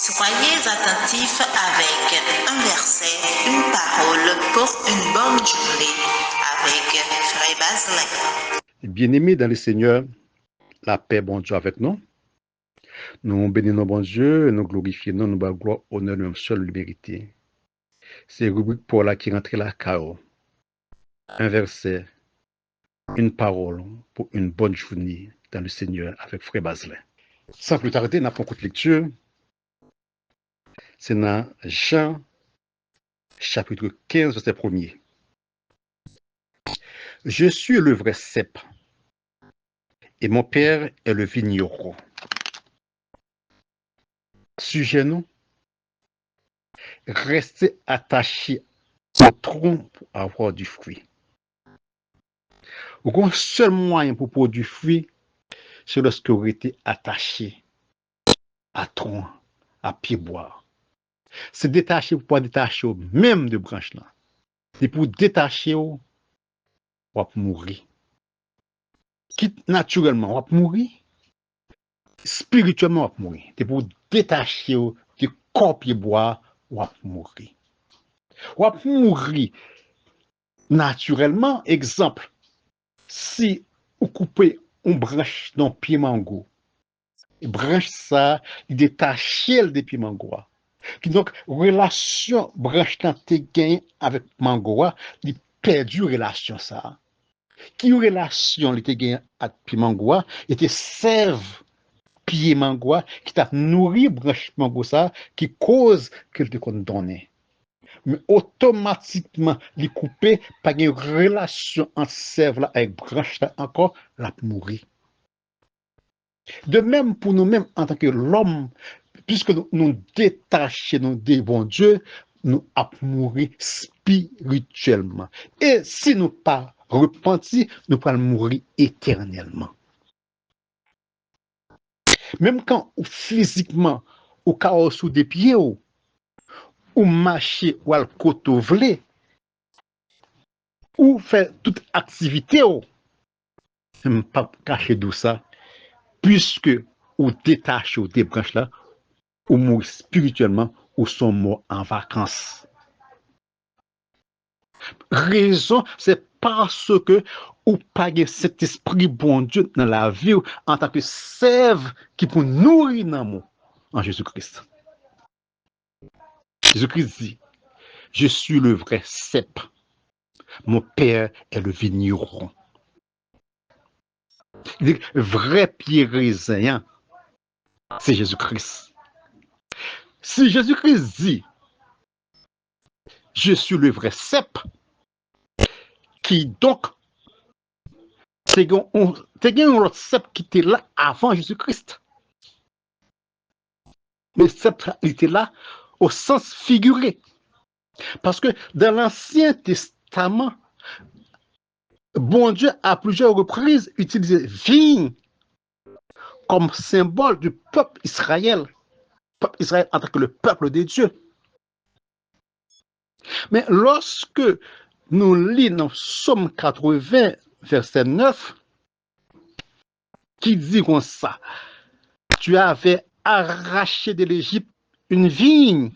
Soyez attentifs avec un verset, une parole pour une bonne journée avec Frère Baselin. Bien-aimés dans le Seigneur, la paix, bon Dieu, avec nous. Nous bénissons bon Dieu, nous glorifions, nous bas gloire, honneur, nous seul le mérité. C'est rubrique pour la qui rentre la chaos. Un verset, une parole pour une bonne journée dans le Seigneur avec Frère Baselin. Sans plus tarder, nous avons une lecture. C'est dans Jean, chapitre 15, verset 1er. Je suis le vrai cep, et mon père est le vigneron. Sujet nous, restez attachés au tronc pour avoir du fruit. Le seul moyen pour produire du fruit, c'est lorsque vous êtes attaché à tronc, à pied bois. C'est détaché pour pouvoir détacher même de branche là. C'est pour détacher ou mourir. Quitte naturellement, on va mourir. Spirituellement, on va mourir. C'est pour détacher du corps pied bois, on va mourir. On va mourir naturellement. Exemple, si vous coupez une branche dans pied mango, branche ça, il détache des pieds mango. Donc, relation branche dans tes gains avec mango, il perdu relation ça. Qui relation il te gain avec pied mango, était serve pied mango qui t'a nourri branche mango ça, qui cause qu'il te condamne. Mais automatiquement, il coupé par une relation entre serve là avec branche là encore, la mourir. De même pour nous-mêmes en tant que l'homme, puisque nous détachons de bon Dieu, nous allons mourir spirituellement. Et si nous pas repentis, nous allons mourir éternellement. Même quand physiquement, au chaos sous des pieds, ou marcher ou al côté vlé, ou faire toute activité, même pas cacher tout ça, puisque ou détaché des branches là, ou mourir spirituellement, ou sont morts en vacances. Raison, c'est parce que ou pas cet esprit bon Dieu dans la vie en tant que sève qui peut nourrir l'amour en Jésus-Christ. Jésus-Christ dit, je suis le vrai cep. Mon père est le vigneron. Il dit, vrai pied raisin, c'est Jésus-Christ. Si Jésus-Christ dit, je suis le vrai cep, qui donc, c'est un autre cep qui était là avant Jésus-Christ. Mais le cep était là au sens figuré. Parce que dans l'Ancien Testament, bon Dieu a plusieurs reprises utilisé vigne comme symbole du peuple Israël. Peuple Israël en tant que le peuple de Dieu. Mais lorsque nous lisons dans Psaume 80, verset 9, qui dit comme ça, tu avais arraché de l'Égypte une vigne,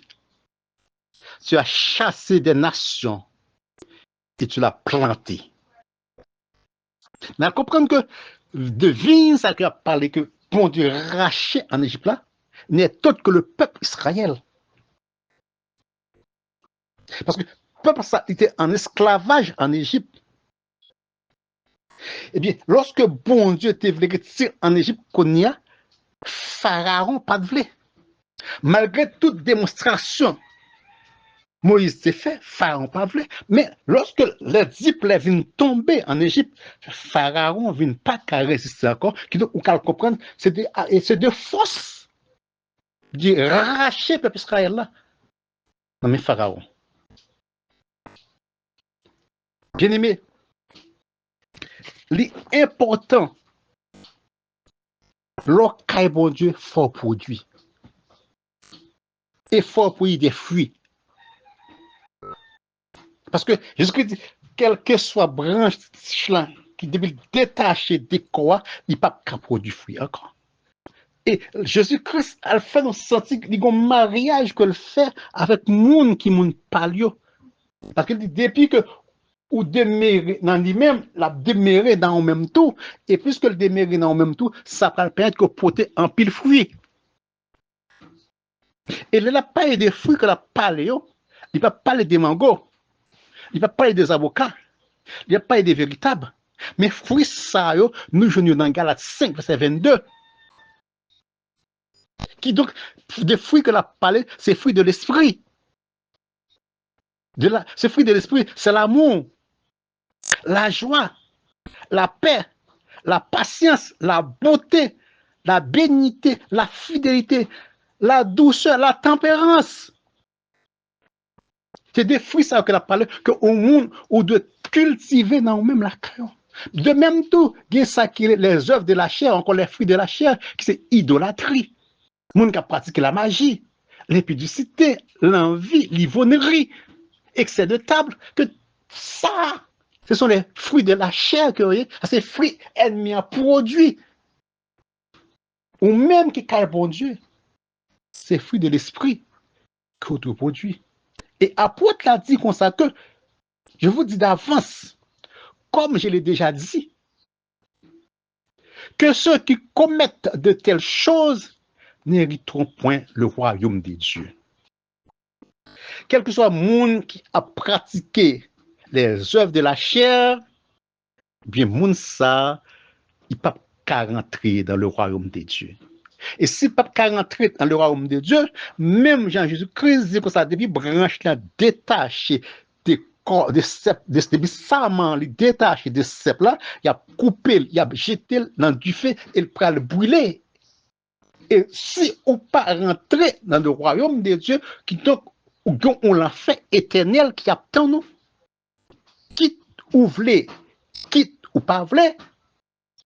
tu as chassé des nations et tu l'as plantée. Vous comprenez que de vigne, ça a parlé que bon Dieu raché en Égypte là, n'est autre que le peuple Israël. Parce que le peuple ça était en esclavage en Égypte. Eh bien, lorsque bon Dieu te voulu retirer en Égypte, qu'on y a, Pharaon pas de vle. Malgré toute démonstration, Moïse s'est fait, Pharaon pas vle. Mais lorsque les disciples viennent tomber en Égypte, Pharaon ne vient pas qu'à résister encore. Donc, on peut comprendre, c'est de force de racher le peuple Israël là. Non, mais Pharaon. Bien aimé, l'important, lorsqu'il bon Dieu, faut produire. Et faut produire des fruits. Parce que Jésus-Christ dit, quelle que soit branche qui devait détacher des corps, il ne peut pas produire fruit encore. Et Jésus-Christ, elle fait nous sentir qu'il y a un mariage qu'elle fait avec moun qui moun palio. Parce que depuis que ou demeure dans lui-même, la demeure dans le même tout, et puisque le demeure dans le même tout, ça va permettre que porter un pile fruit. Et là, la pas des fruits que la parle, il va parler des mangos, il va parler des avocats, il va parler des véritables. Mais fruits ça, nous jouons dans Galates 5, verset 22. Qui donc, des fruits que la parle, c'est fruits de l'esprit. Ce fruit de l'esprit, c'est l'amour, la joie, la paix, la patience, la bonté, la bénignité, la fidélité, la douceur, la tempérance. C'est des fruits ça que la parole que au monde ou de cultiver dans même la crayon. De même tout, il y a ça qui est les œuvres de la chair, encore les fruits de la chair, qui c'est idolâtrie. Monde qui a pratiqué la magie, l'impudicité, l'envie, l'ivonnerie, excès de table, que ça, ce sont les fruits de la chair que vous voyez, ces fruits ennemis à produit. Ou même qui caille bon Dieu, c'est fruits de l'esprit que vous produit. Et apôtre l'a dit comme ça que, je vous dis d'avance, comme je l'ai déjà dit, que ceux qui commettent de telles choses n'hériteront point le royaume des dieux. Quel que soit le monde qui a pratiqué les œuvres de la chair, bien, monde ça, il ne peut pas rentrer dans le royaume des dieux. Et si il ne peut pas rentrer dans le royaume de Dieu, même Jean-Jésus-Christ dit que ça depuis branche là détachée des corps, des sarments, détaché de cep là, il a coupé, il a jeté dans du feu et il prend le brûler. Et si on pas rentrer dans le royaume de Dieu, qui donc on l'a fait éternel qui attend nous, quitte ou voulez, quitte ou pas voulez,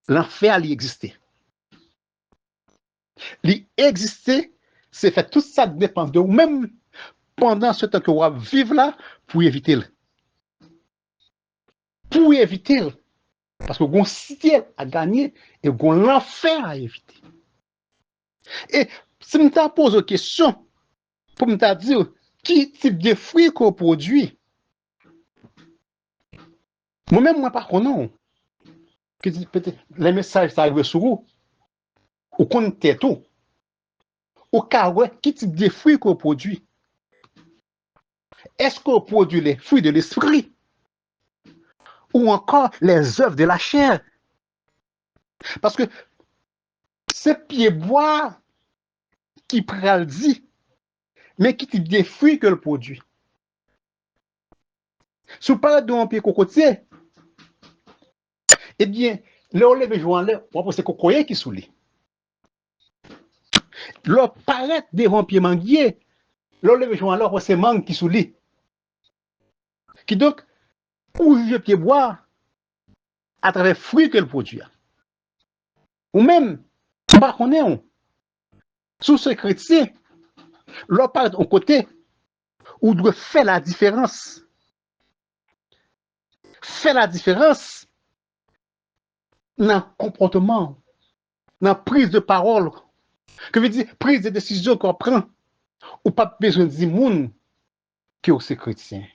l'enfer il exister. L'exister, c'est fait tout ça dépend de vous-même pendant ce temps que vous vivez là pour éviter. Pour éviter. Parce que vous avez un ciel à gagner et vous avez l'enfer à éviter. Et si je me pose une question pour me dire qui type de fruits qu'on produit, moi-même, moi, par contre, peut-être les messages ça arrive sur vous, ou qu'on tête tout, au cas où, qui type de fruits qu'on produit. Est-ce qu'on produit les fruits de l'esprit ou encore les œuvres de la chair? Parce que c'est pied bois qui pral dit, mais qui type de fruits que le produit. Si vous parlez d'un pied cocotier, eh bien, là, on lève joint là, on va c'est cocoyer qui sous lui. Là, paraît des pieds manguiers, là, on lève joint là, c'est mangue qui sous lui. Qui donc, ou juge pied bois à travers les fruits que le produit. Ou même, pas qu'on est, sous ce chrétien, là, paraît d'un côté, où doit faire la différence. Faire la différence dans le comportement, dans la prise de parole, que veut dire prise de décision qu'on prend, ou pas besoin de dire moun que c'est chrétien.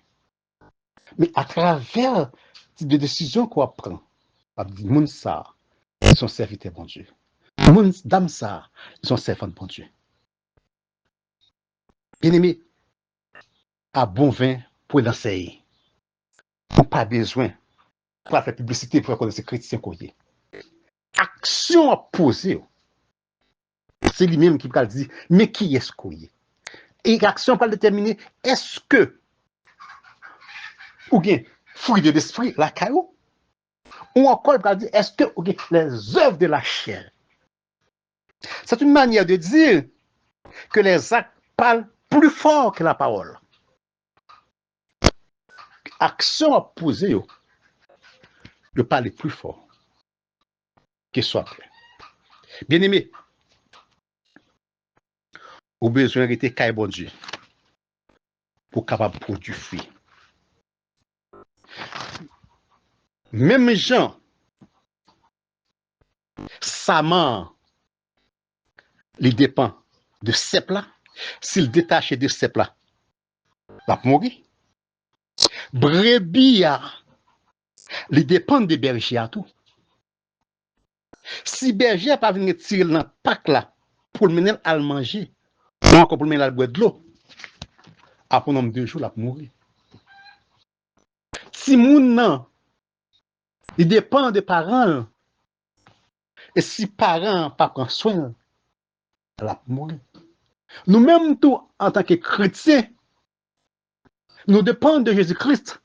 Mais à travers les décisions qu'on prend, on dit moun ça, ils sont serviteurs bon Dieu. Moun dame ça, ils sont servants bon Dieu. Bien aimé, à bon vin pour l'enseigner. On n'a pas besoin pour faire publicité pour connaître ces chrétiens qu'on y est. Action à poser. C'est lui-même qui va dire, mais qui est-ce qu'on y est? Et l'action va déterminer, est-ce que, ou bien, fruit de l'esprit, la caillou, ou encore, il va dire, est-ce que, ou bien, les œuvres de la chair. C'est une manière de dire que les actes parlent plus fort que la parole. Action à poser, de parler plus fort que soit prêt. Bien aimé, au besoin de rester bon Dieu pour capable de produire fruit. Même gens, Saman, il dépend de cep là. S'il détache de cep là, la mourir. Brebis, il dépend de berger à tout. Si berger n'a pas venu tirer dans le pack là, pour le mener à le manger, ou encore pour le mener à boire de l'eau, après 2 jours, il va mourir. Si moun nan, il dépend des parents, et si parents pas prennent soin, il va mourir. Nous-mêmes, tout, en tant que chrétiens, nous dépendons de Jésus-Christ,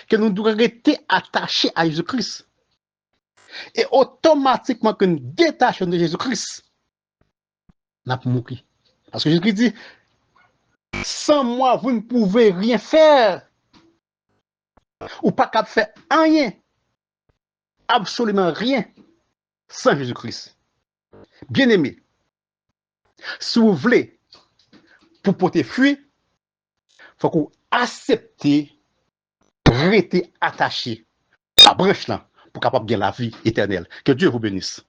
que nous devons rester attachés à Jésus-Christ. Et automatiquement, que nous détachons de Jésus-Christ, nous allons mourir. Parce que Jésus-Christ dit, sans moi, vous ne pouvez rien faire. Ou pas capable de faire rien. Absolument rien. Sans Jésus-Christ. Bien aimé, si vous voulez, pour porter fruit, il faut que vous acceptez, rester attaché à la branche là, pour capable de gagner la vie éternelle. Que Dieu vous bénisse.